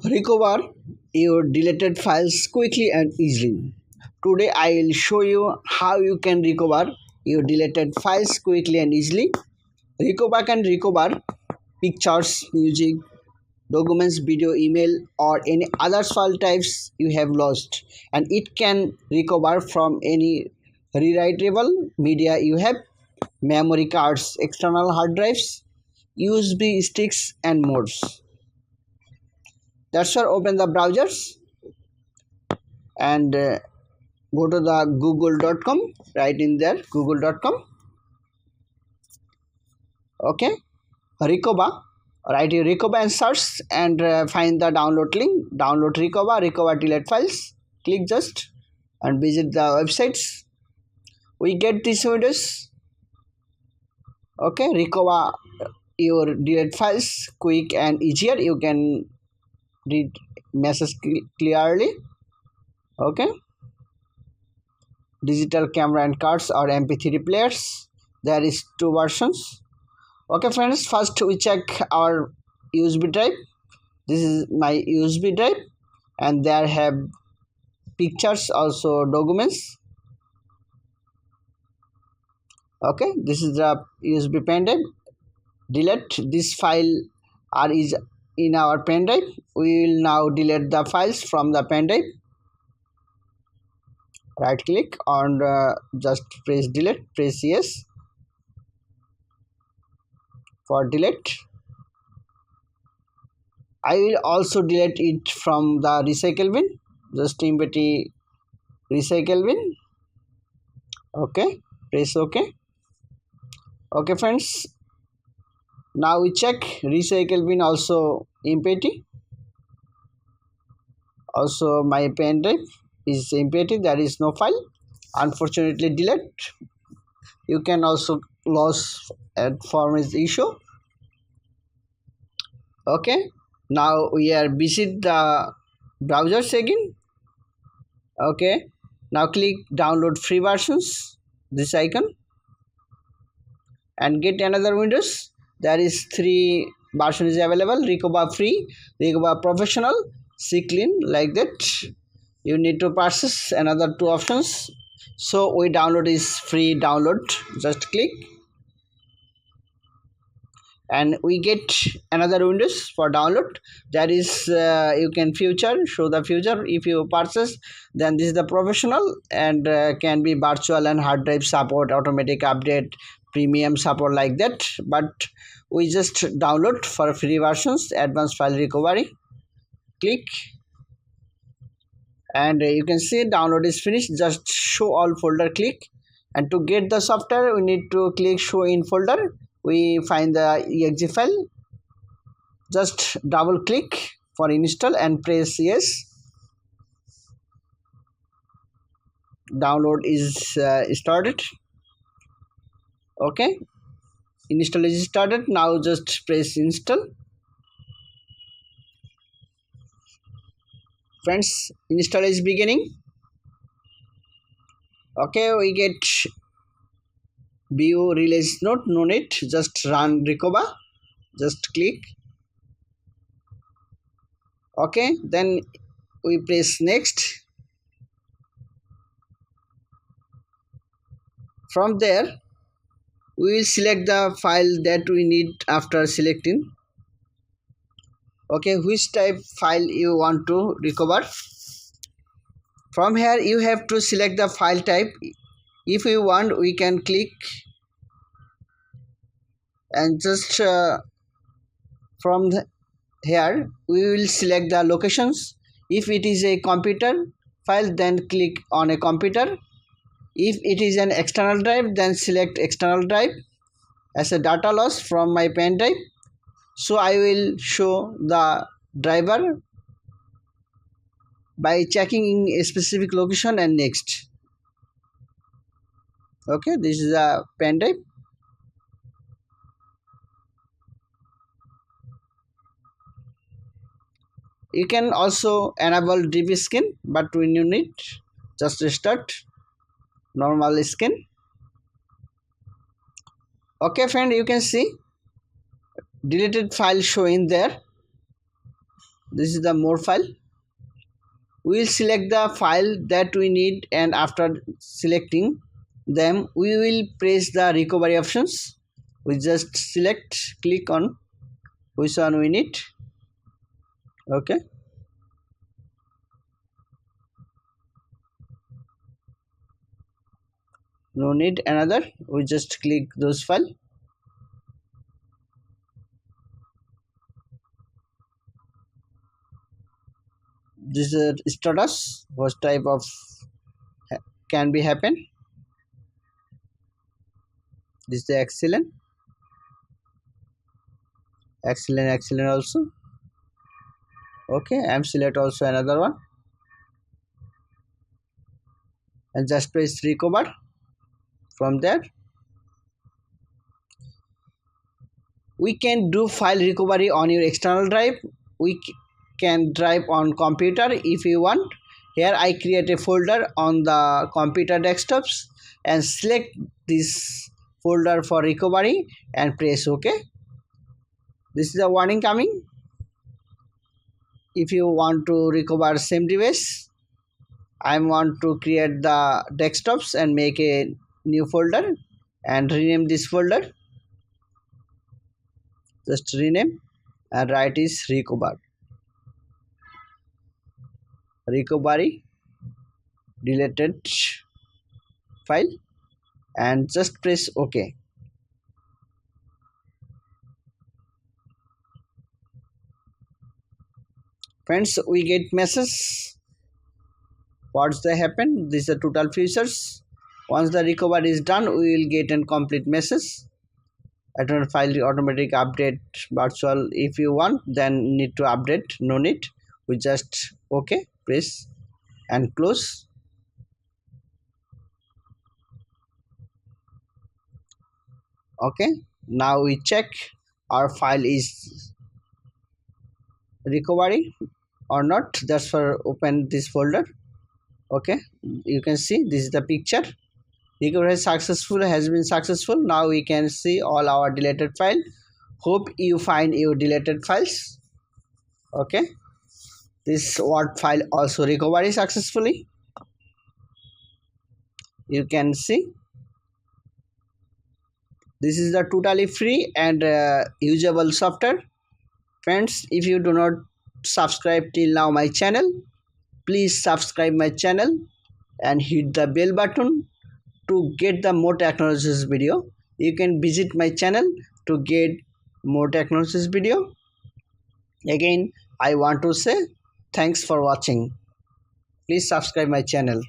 Recover your deleted files quickly and easily. Today I will show you how you can recover your deleted files quickly and easily. Recover can recover pictures, music, documents, video, email, or any other file types you have lost, and it can recover from any rewritable media you have, memory cards, external hard drives, USB sticks, and more. That's why open the browsers and go to the google.com, right in there google.com. Okay, recover, write your recover and search and find the download link, download recover delete files, click just and visit the websites. We get these windows. Okay, recover your delete files quick and easier. You can read message clearly. Okay, digital camera and cards or mp3 players, there is two versions. Okay friends, first we check our USB drive. This is my USB drive and there have pictures, also documents. Okay, this is the USB pen drive. Delete this file is in our pen drive. We will now delete the files from the pen drive. Right click on just press delete, press yes for delete. I will also delete it from the recycle bin, just empty recycle bin. Okay, press ok. Okay friends, now we check recycle bin also empty. Also my pen drive is empty, there is no file, unfortunately delete. You can also lose at format issue. Okay, now we are visit the browsers again. Okay, now click download free versions, this icon, and get another windows. There is three versions available: recover free, recover professional, C clean, like that. You need to purchase another two options. So we download is free download, just click and we get another windows for download. That is you can show the future. If you purchase, then this is the professional and can be virtual and hard drive support, automatic update, premium support, like that. But we just download for free versions, advanced file recovery. Click and you can see download is finished. Just show all folder, click, and to get the software we need to click show in folder. We find the exe file, just double click for install and press yes. Download is started. Okay, install is started. Now just press install. Friends, install is beginning. Okay, we get view release note, no need, just run recover, just click. Okay, then we press next. From there we will select the file that we need. After selecting, okay, which type file you want to recover. From here you have to select the file type. If you want, we can click and just from here we will select the locations. If it is a computer file, then click on a computer. If it is an external drive, then select external drive. As a data loss from my pen drive, so I will show the driver by checking in a specific location and next. Okay, this is a pen drive. You can also enable DB skin, but when you need, just restart normal skin. Okay friend, you can see deleted file showing there. This is the more file. We will select the file that we need, and after selecting them we will press the recovery options. We just click on which one we need. Okay, no need another, we just click those file. This is status, what type of can be happen. This is the excellent also. Okay, I'm select also another one and just press recover. From there we can do file recovery on your external drive. We can drive on computer if you want. Here I create a folder on the computer desktops and select this folder for recovery and press OK. This is a warning coming. If you want to recover same device, I want to create the desktops and make a new folder and rename this folder. Just rename and write is recovery deleted file and just press OK. Friends, we get message. What's the happen? This is the total features. Once the recovery is done, we will get a complete message. Adobe file automatic update virtual. If you want, then need to update. No need. We just OK, press and close. Okay, now we check our file is recovery or not. That's for open this folder. Okay, you can see this is the picture. Recovery has been successful. Now we can see all our deleted file. Hope you find your deleted files. Okay, this Word file also recovery successfully. You can see this is the totally free and usable software. Friends, if you do not subscribe till now my channel, please subscribe my channel and hit the bell button to get the more technologies video. You can visit my channel to get more technologies video. Again, I want to say thanks for watching. Please subscribe my channel.